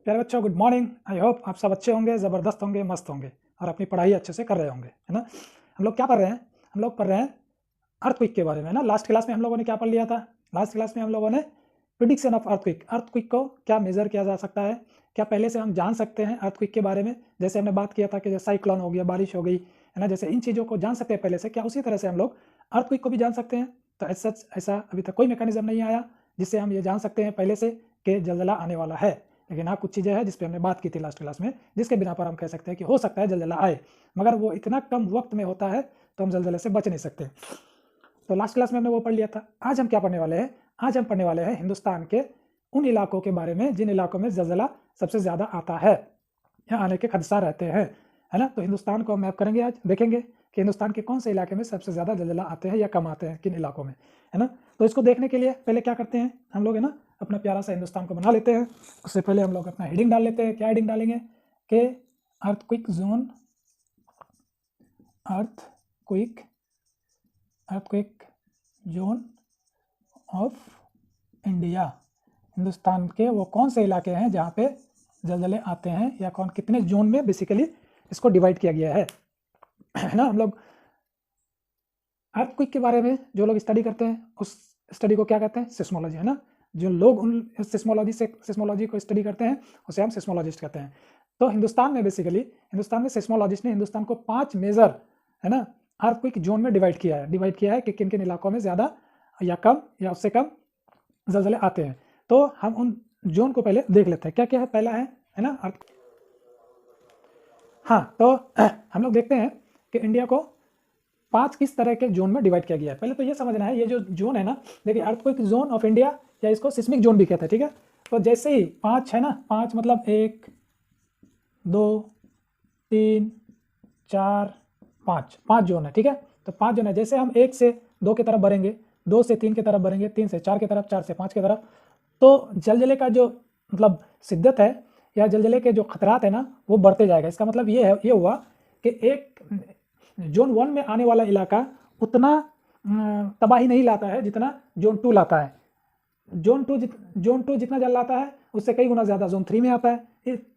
प्यारे बच्चों, good morning. I hope आप सब अच्छे होंगे, ज़बरदस्त होंगे, मस्त होंगे और अपनी पढ़ाई अच्छे से कर रहे होंगे, है ना। हम लोग क्या पढ़ रहे हैं? हम लोग पढ़ रहे हैं अर्थक्वेक के बारे में, है ना। लास्ट क्लास में हम लोगों ने क्या पढ़ लिया था? लास्ट क्लास में हम लोगों ने प्रिडिक्शन ऑफ अर्थक्वेक, अर्थक्वेक को क्या मेज़र किया जा सकता है, क्या पहले से हम जान सकते हैं अर्थक्वेक के बारे में। जैसे हमने बात किया था कि जैसे साइक्लोन हो गया, बारिश हो गई, है ना, जैसे इन चीज़ों को जान सकते हैं पहले से, क्या उसी तरह से हम लोग अर्थक्वेक को भी जान सकते हैं? तो एज सच ऐसा अभी तक कोई मैकेनिज्म नहीं आया जिससे हम ये जान सकते हैं पहले से कि ज़लज़ला आने वाला है। लेकिन हाँ, कुछ चीज़ें हैं जिस पे हमने बात की थी लास्ट क्लास में, जिसके बिना पर हम कह सकते हैं कि हो सकता है ज़लज़ला आए, मगर वो इतना कम वक्त में होता है तो हम ज़लज़ले से बच नहीं सकते। तो लास्ट क्लास में हमने वो पढ़ लिया था। आज हम क्या पढ़ने वाले हैं? आज हम पढ़ने वाले हैं हिंदुस्तान के उन इलाकों के बारे में जिन इलाकों में ज़लज़ला सबसे ज़्यादा आता है या आने के खदशा रहते हैं, है ना। तो हिंदुस्तान को हम मैप करेंगे, आज देखेंगे कि हिंदुस्तान के कौन से इलाके में सबसे ज़्यादा ज़लज़ला आते हैं या कम आते हैं, किन इलाकों में, है ना। तो इसको देखने के लिए पहले क्या करते हैं हम लोग, है ना, अपना प्यारा सा हिंदुस्तान को बना लेते हैं। उससे पहले हम लोग अपना हेडिंग डाल लेते हैं। क्या हेडिंग डालेंगे कि earthquake zone, earthquake zone of India. Hindustan के वो कौन से इलाके हैं जहाँ पे ज़लज़ले आते हैं, या कौन कितने जोन में बेसिकली इसको डिवाइड किया गया है ना। हम लोग अर्थक्वेक के बारे में जो लोग स्टडी करते हैं उस स्टडी को क्या कहते हैं? सिस्मोलॉजी, है ना। जो लोग उन सिस्मोलॉजी को स्टडी करते हैं उसे हम सिस्मोलॉजिस्ट कहते हैं। तो हिंदुस्तान में बेसिकली, हिंदुस्तान में सिस्मोलॉजिस्ट ने हिंदुस्तान को 5 मेजर, है ना, अर्थक्वेक जोन में डिवाइड किया है कि किन किन इलाकों में ज़्यादा या कम या उससे कम ज़लज़ले आते हैं। तो हम उन जोन को पहले देख लेते हैं। क्या क्या है? पहला है ना अर्थ। हाँ, तो हम लोग देखते हैं कि इंडिया को 5 किस तरह के जोन में डिवाइड किया गया है। पहले तो ये समझना है, ये जो जोन है ना, देखिए अर्थक्वेक जोन ऑफ इंडिया या इसको सिस्मिक जोन भी कहते हैं, ठीक है। तो जैसे ही 5 है ना, 5 मतलब 1 2 3 4 5 जोन है, ठीक है। तो 5 जोन है। जैसे हम 1 से 2 की तरफ बढ़ेंगे, 2 से 3 की तरफ बढ़ेंगे, 3 से 4 की तरफ, 4 से 5 की तरफ, तो जलजले का जो मतलब शिद्दत है या जलजले के जो खतरात है ना, वो बढ़ते जाएगा। इसका मतलब ये हुआ कि एक जोन 1 में आने वाला इलाका उतना तबाही नहीं लाता है जितना जोन 2 लाता है। जोन टू जितना जल लाता है उससे कई गुना ज़्यादा जोन 3 में आता है,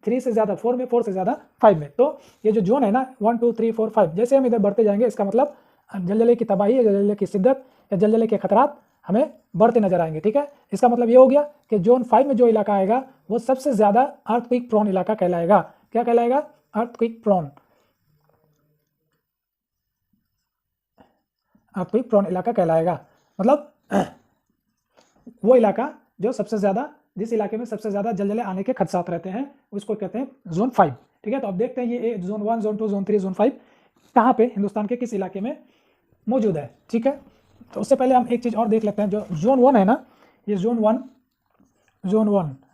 3 से ज़्यादा 4 में, 4 से ज़्यादा 5 में। तो ये जो जोन है ना 1 2 3 4 5, जैसे हम इधर बढ़ते जाएंगे इसका मतलब जलजले की तबाही या जलजले की शिद्दत या जलजले के खतरात हमें बढ़ते नजर आएंगे, ठीक है। इसका मतलब ये हो गया कि जोन 5 में जो इलाका आएगा वो सबसे ज़्यादा अर्थक्वेक प्रोन इलाका कहलाएगा। क्या कहलाएगा? अर्थक्वेक प्रोन इलाका कहलाएगा। मतलब वो इलाका जो सबसे ज़्यादा, जिस इलाके में सबसे ज़्यादा जलजले आने के खदशात रहते हैं उसको कहते हैं जोन 5, ठीक है। तो अब देखते हैं ये जोन 1, जोन 2, जोन 3, जोन 5 कहाँ पे हिंदुस्तान के किस इलाके में मौजूद है, ठीक है। तो उससे पहले हम एक चीज़ और देख लेते हैं। जो जोन 1 है ना, ये जोन 1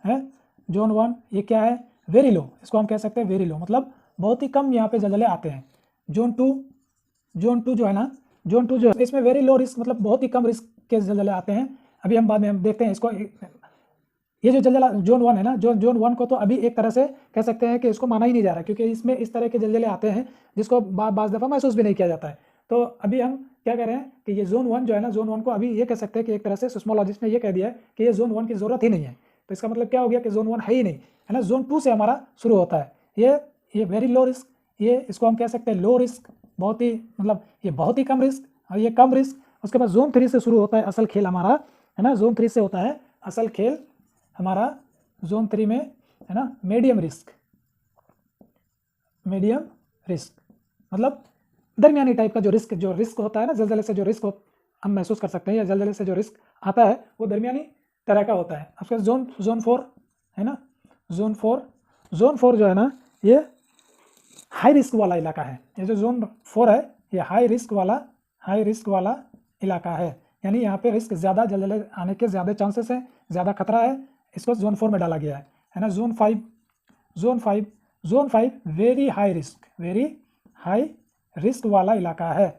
है। जोन 1 ये क्या है? वेरी लो, इसको हम कह सकते हैं वेरी लो, मतलब बहुत ही कम यहाँ पे जलजले आते हैं। जोन 2 जो है ना, जोन 2 जो है इसमें वेरी लो रिस्क, मतलब बहुत ही कम रिस्क के जलजले आते हैं। अभी हम बाद में हम देखते हैं इसको। ये जो जलजला जोन 1 है ना, जोन 1 को तो अभी एक तरह से कह सकते हैं कि इसको माना ही नहीं जा रहा, क्योंकि इसमें इस तरह के जलजले आते हैं जिसको बाज़ दफ़ा महसूस भी नहीं किया जाता है। तो अभी हम क्या कह रहे हैं कि ये जोन 1 जो है ना, जोन 1 को अभी ये कह सकते हैं कि एक तरह से सिस्मोलॉजिस्ट ने ये कह दिया है कि ये जोन 1 की ज़रूरत ही नहीं है। तो इसका मतलब क्या हो गया कि जोन 1 है ही नहीं, है ना। जोन 2 से हमारा शुरू होता है। ये वेरी लो रिस्क, ये इसको हम कह सकते हैं लो रिस्क, बहुत ही मतलब ये बहुत ही कम रिस्क और ये कम रिस्क। उसके बाद जोन 3 से शुरू होता है असल खेल हमारा, है ना। जोन 3 से होता है असल खेल हमारा। जोन 3 में, है ना, मीडियम रिस्क मतलब दरमियानी टाइप का जो रिस्क होता है ना, जलजले से जो रिस्क हम महसूस कर सकते हैं या जलजले से जो रिस्क आता है वो दरमियानी तरह का होता है। आपके जोन 4 है ना, जोन 4 जो है ना, ये हाई रिस्क वाला इलाका है। ये जो जोन 4 है ये हाई रिस्क वाला इलाका है, यानी यहाँ पे रिस्क ज़्यादा, जलजले आने के ज़्यादा चांसेस है, ज़्यादा खतरा है, इसको जोन 4 में डाला गया है ना। जोन 5 वेरी हाई रिस्क वाला इलाका है,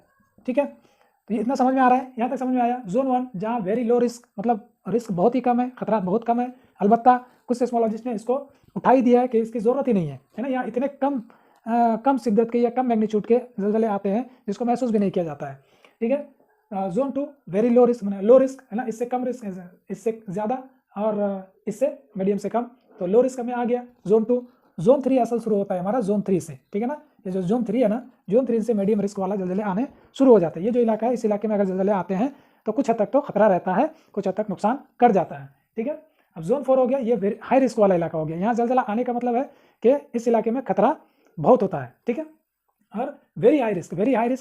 ठीक है। तो ये इतना समझ में आ रहा है? यहाँ तक समझ में आया। जोन 1 जहाँ वेरी लो रिस्क, मतलब रिस्क बहुत ही कम है, खतरा बहुत कम है। अलबत्ता कुछ सिस्मोलॉजिस्ट ने इसको उठा ही दिया है कि इसकी ज़रूरत ही नहीं है ना। यहाँ इतने कम शिद्दत के या कम मैग्नीट्यूड के जलजले आते हैं जिसको महसूस भी नहीं किया जाता है, ठीक है। Zone 2 very low risk, low risk, है ना, इससे कम रिस्क, इससे ज़्यादा और इससे मीडियम से कम तो लो रिस्क में आ गया जोन 2। जोन 3 असल शुरू होता है हमारा जोन 3 से, ठीक है ना। ये जो जोन 3 है ना, जोन 3 से मीडियम रिस्क वाला जलजले आने शुरू हो जाते हैं। ये जो इलाका है, इस इलाके में अगर जलजले आते हैं तो कुछ हद तक तो खतरा रहता है, कुछ हद तक नुकसान कर जाता है, ठीक है। अब जोन 4 हो गया, ये हाई रिस्क वाला इलाका हो गया। यहाँ जलजला आने का मतलब है कि इस इलाके में खतरा बहुत होता है, ठीक है। और वेरी हाई रिस्क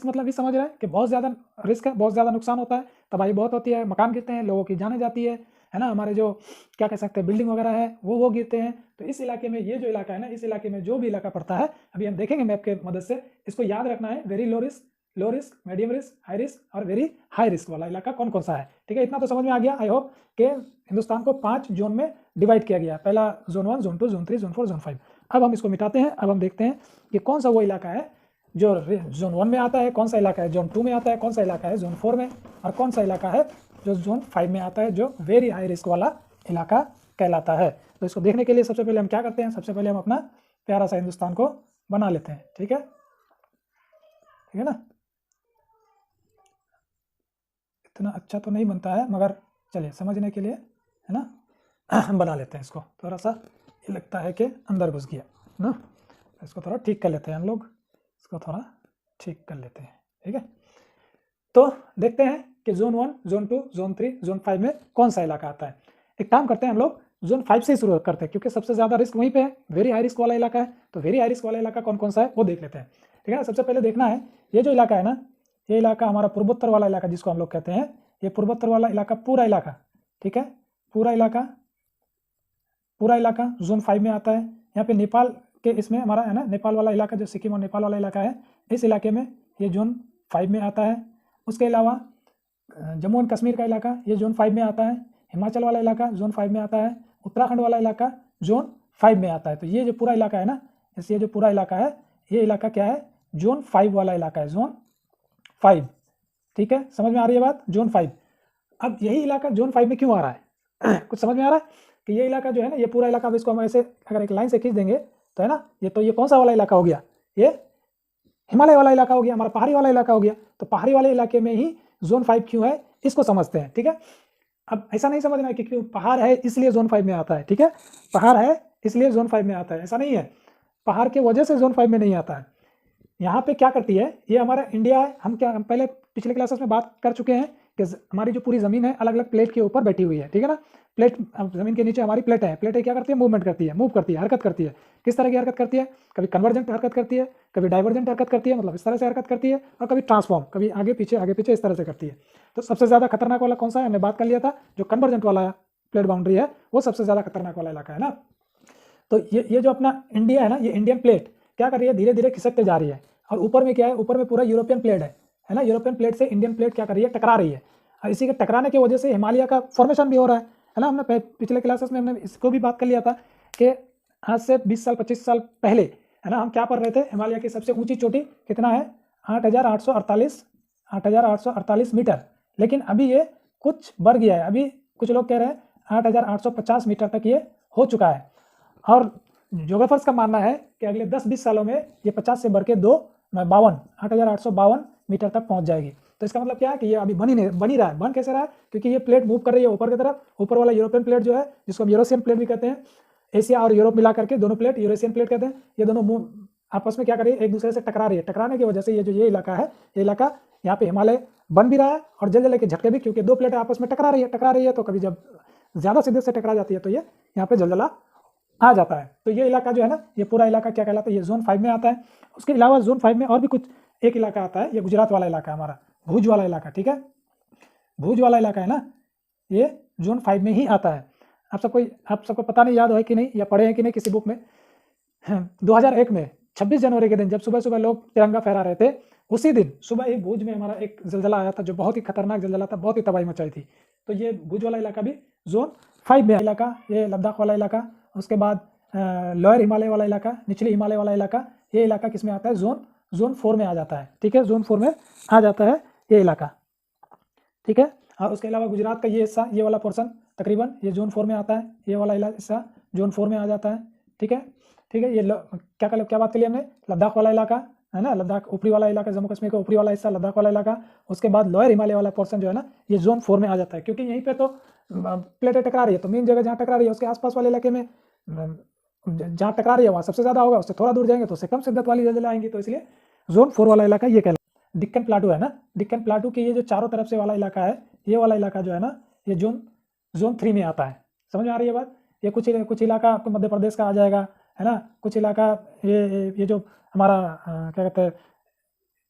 मतलब भी समझ रहे हैं कि बहुत ज़्यादा रिस्क है, बहुत ज़्यादा नुकसान होता है, तबाही बहुत होती है, मकान गिरते हैं, लोगों की जानें जाती है ना, हमारे जो क्या कह सकते हैं बिल्डिंग वगैरह है वो गिरते हैं। तो इस इलाके में, ये जो इलाका है ना, इस इलाके में जो भी इलाका पड़ता है, अभी हम देखेंगे मैप के मदद से, इसको याद रखना है। Very low risk, medium risk, high risk और वेरी हाई रिस्क वाला इलाका कौन कौन सा है, ठीक है। इतना तो समझ में आ गया आई होप कि हिंदुस्तान को 5 जोन में डिवाइड किया गया। पहला zone 1, zone 2, zone 3, zone 4, zone 5। अब हम इसको मिटाते हैं। अब हम देखते हैं कि कौन सा वो इलाका है जो जोन 1 में आता है, कौन सा इलाका है जोन 2 में आता है, कौन सा इलाका है जोन 4 में, और कौन सा इलाका है जो जोन 5 में आता है, जो वेरी हाई रिस्क वाला इलाका कहलाता है। तो इसको देखने के लिए सबसे पहले हम क्या करते हैं, सबसे पहले हम अपना प्यारा सा हिंदुस्तान को बना लेते हैं, ठीक है, ठीक है ना। इतना अच्छा तो नहीं बनता है, मगर चलिए समझने के लिए, है ना, हम बना लेते हैं इसको। थोड़ा सा ये लगता है कि अंदर घुस गया ना, इसको थोड़ा ठीक कर लेते हैं हम लोग, इसको थोड़ा ठीक कर लेते हैं, ठीक है। तो देखते हैं कि जोन 1, जोन 2, जोन 3, जोन 5 में कौन सा इलाका आता है। एक काम करते हैं हम लोग जोन 5 से ही शुरू करते हैं, क्योंकि सबसे ज़्यादा रिस्क वहीं पे है, वेरी हाई रिस्क वाला इलाका है। तो वेरी हाई रिस्क वाला इलाका कौन कौन सा है वो देख लेते हैं, ठीक है ना। सबसे पहले देखना है ये जो इलाका है ना, ये इलाका हमारा पूर्वोत्तर वाला इलाका जिसको हम लोग कहते हैं, ये पूर्वोत्तर वाला इलाका, पूरा इलाका, ठीक है, पूरा इलाका जोन 5 में आता है। यहाँ पे नेपाल के इसमें हमारा है ना, नेपाल वाला इलाका जो सिक्किम और नेपाल वाला इलाका है, इस इलाके में ये जोन 5 में आता है। उसके अलावा जम्मू एंड कश्मीर का इलाका ये जोन 5 में आता है। हिमाचल वाला इलाका जोन 5 में आता है। उत्तराखंड वाला इलाका जोन 5 में आता है। तो ये जो पूरा इलाका है ना, ये जो पूरा इलाका है, ये इलाका क्या है, जोन 5 वाला इलाका है, जोन 5, ठीक है। समझ में आ रही है बात, जोन 5। अब यही इलाका जोन 5 में क्यों आ रहा है कुछ समझ में आ रहा है कि ये इलाका जो है ना, ये पूरा इलाका, अब इसको हम ऐसे अगर एक लाइन से खींच देंगे तो है ना, ये कौन सा वाला इलाका हो गया, ये हिमालय वाला इलाका हो गया, हमारा पहाड़ी वाला इलाका हो गया। तो पहाड़ी वाले इलाके में ही जोन 5 क्यों है, इसको समझते हैं, ठीक है। अब ऐसा नहीं समझना है कि क्यों पहाड़ है इसलिए जोन 5 में आता है, ठीक है। पहाड़ है इसलिए जोन 5 में आता है, ऐसा नहीं है। पहाड़ के वजह से जोन 5 में नहीं आता है। यहाँ पे क्या करती है, ये हमारा इंडिया है, हम पहले पिछले क्लासेस में बात कर चुके हैं कि हमारी जो पूरी ज़मीन है अलग अलग प्लेट के ऊपर बैठी हुई है, ठीक है ना। प्लेट, ज़मीन के नीचे हमारी प्लेट है, प्लेटें क्या करती है, मूवमेंट करती है, मूव करती है, हरकत करती है। किस तरह की हरकत करती है, कभी कन्वर्जेंट हरकत करती है, कभी डाइवर्जेंट हरकत करती है, मतलब इस तरह से हरकत करती है, और कभी ट्रांसफॉर्म, कभी आगे पीछे इस तरह से करती है। तो सबसे ज़्यादा खतरनाक वाला कौन सा है, हमने बात कर लिया था, जो कन्वर्जेंट वाला प्लेट बाउंड्री है वो सबसे ज़्यादा खतरनाक वाला इलाका है ना। तो ये जो अपना इंडिया है ना, ये इंडियन प्लेट क्या कर रही है, धीरे धीरे खिसकते जा रही है। और ऊपर में क्या है, ऊपर में पूरा यूरोपियन प्लेट है ना। यूरोपियन प्लेट से इंडियन प्लेट क्या कर रही है, टकरा रही है। और इसी के टकराने की वजह से हिमालय का फॉर्मेशन भी हो रहा है ना। हमने पिछले क्लासेस में हमने इसको भी बात कर लिया था कि आज से 20 साल 25 साल पहले है ना, हम क्या पढ़ रहे थे, हिमालय की सबसे ऊंची चोटी कितना है, 8,848 मीटर। लेकिन अभी ये कुछ बढ़ गया है, अभी कुछ लोग कह रहे हैं 8,850 मीटर तक ये हो चुका है। और ज्योग्राफर्स का मानना है कि अगले 10-20 सालों में ये 50 से बढ़ के 8,852 मीटर तक पहुंच जाएगी। तो इसका मतलब क्या है कि ये अभी बन ही रहा है। बन कैसे रहा है, क्योंकि ये प्लेट मूव कर रही है ऊपर की तरफ। ऊपर वाला यूरोपियन प्लेट जो है, जिसको हम यूरोसियन प्लेट भी कहते हैं, एशिया और यूरोप मिला करके दोनों प्लेट यूरोसियन प्लेट कहते हैं। ये दोनों मूव आपस में क्या कर रही है, एक दूसरे से टकरा रही है। टकराने की वजह से ये इलाका है, ये इलाका यहाँ पे हिमालय बन भी रहा है, और जलजले के झटके भी, क्योंकि दो प्लेटें आपस में टकरा रही है। तो कभी जब ज़्यादा सीधे से टकरा जाती है तो ये यहाँ पे जलजला आ जाता है। तो ये इलाका जो है ना, ये पूरा इलाका क्या कहलाता है, ये जोन 5 में आता है। उसके अलावा जोन 5 में और भी कुछ एक इलाका आता है, ये गुजरात वाला इलाका है हमारा, भुज वाला इलाका, ठीक है। भुज वाला इलाका है ना, ये जोन 5 में ही आता है। आप सबको पता नहीं, याद है कि नहीं, या पढ़े हैं कि नहीं किसी बुक में। 2001 में 26 जनवरी के दिन जब सुबह सुबह लोग तिरंगा फहरा रहे थे, उसी दिन सुबह ही भुज में हमारा एक जलजला आया था, जो बहुत ही खतरनाक जलजला था, बहुत ही तबाही मचाई थी। तो ये भुज वाला इलाका भी जोन 5 में इलाका, ये लद्दाख वाला इलाका, उसके बाद लोअर हिमालय वाला इलाका, निचली हिमालय वाला इलाका, ये इलाका किस में आता है, जोन 4 में आ जाता है, ठीक है। जोन 4 में आ जाता है ये इलाका, ठीक है। और उसके अलावा गुजरात का ये हिस्सा, ये वाला पोर्शन तकरीबन ये जोन 4 में आता है, ये वाला हिस्सा जोन 4 में आ जाता है, ठीक है। ये क्या बात करी हमने, लद्दाख वाला इलाका है ना, लद्दाख ऊपरी वाला इलाका, जम्मू कश्मीर का ऊपरी वाला हिस्सा लद्दाख वाला इलाका। उसके बाद लोअर हिमालय वाला पोर्शन जो है ना, ये जोन 4 में आ जाता है, क्योंकि यहीं पे तो प्लेटें टकरा रही है। तो मेन जगह जहाँ टकरा रही है उसके आसपास वाले इलाके में जहाँ टकरा रही है वहाँ सबसे ज़्यादा होगा, उससे थोड़ा दूर जाएंगे तो उससे कम शिद्दत वाली जलजले आएंगी। तो इसलिए जोन 4 वाला इलाका ये कहलाता है। डिक्कन प्लाटू है ना, डिक्कन प्लाटू के ये जो चारों तरफ से वाला इलाका है, ये वाला इलाका जो है ना, ये जोन 3 में आता है। समझ में आ रही है बात? ये कुछ इलाका आपको मध्य प्रदेश का आ जाएगा, है ना, कुछ इलाका ये जो हमारा क्या कहते हैं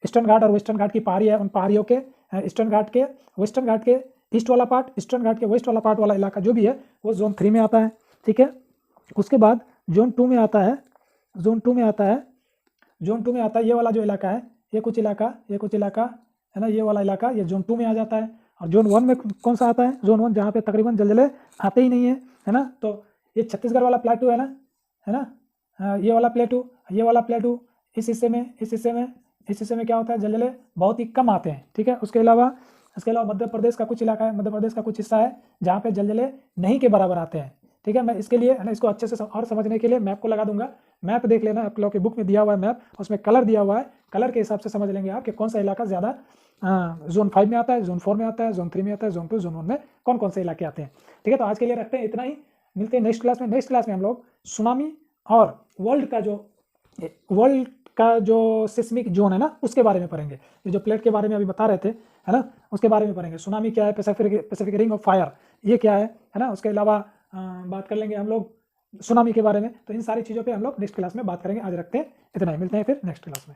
ईस्टर्न घाट और वेस्टर्न घाट की पहाड़ी है, उन पहाड़ियों के ईस्टर्न घाट के वेस्टर्न घाट के ईस्ट वाला पार्ट, ईस्टर्न घाट के वेस्ट वाला पार्ट वाला इलाका जो भी है वो जोन 3 में आता है। ठीक है, उसके बाद जोन 2 में आता है, जोन 2 में आता है, जोन 2 में आता है ये वाला जो इलाका है, ये कुछ इलाका है ना, ये वाला इलाका ये जोन 2 में आ जाता है। और जोन 1 में कौन सा आता है? जोन 1 जहाँ पे तकरीबन जलजले आते ही नहीं है ना। तो ये छत्तीसगढ़ वाला प्लेटू है ना, ये वाला प्लेटू इस हिस्से में क्या होता है, जलजले बहुत ही कम आते हैं। ठीक है, उसके अलावा मध्य प्रदेश का कुछ इलाका है, मध्य प्रदेश का कुछ हिस्सा है जहाँ पे जलजले नहीं के बराबर आते हैं। ठीक है, मैं इसके लिए है ना, इसको अच्छे से और समझने के लिए मैप को लगा दूंगा। मैप देख लेना, आप लोगों की बुक में दिया हुआ है मैप, उसमें कलर दिया हुआ है, कलर के हिसाब से समझ लेंगे आप कि कौन सा इलाका ज़्यादा जोन 5 में आता है, जोन 4 में आता है, जोन 3 में आता है, जोन 2 जोन 1 में कौन कौन से इलाके आते हैं। ठीक है, तो आज के लिए रखते हैं इतना ही, मिलते हैं नेक्स्ट क्लास में। नेक्स्ट क्लास में हम लोग सुनामी और वर्ल्ड का जो सिस्मिक जोन है ना उसके बारे में पढ़ेंगे। ये जो प्लेट के बारे में अभी बता रहे थे, है ना, उसके बारे में पढ़ेंगे। सुनामी क्या है, पैसिफिक रिंग ऑफ फायर ये क्या है ना, उसके अलावा बात कर लेंगे हम लोग सुनामी के बारे में। तो इन सारी चीज़ों पे हम लोग नेक्स्ट क्लास में बात करेंगे। आज रखते हैं इतना ही, मिलते हैं फिर नेक्स्ट क्लास में।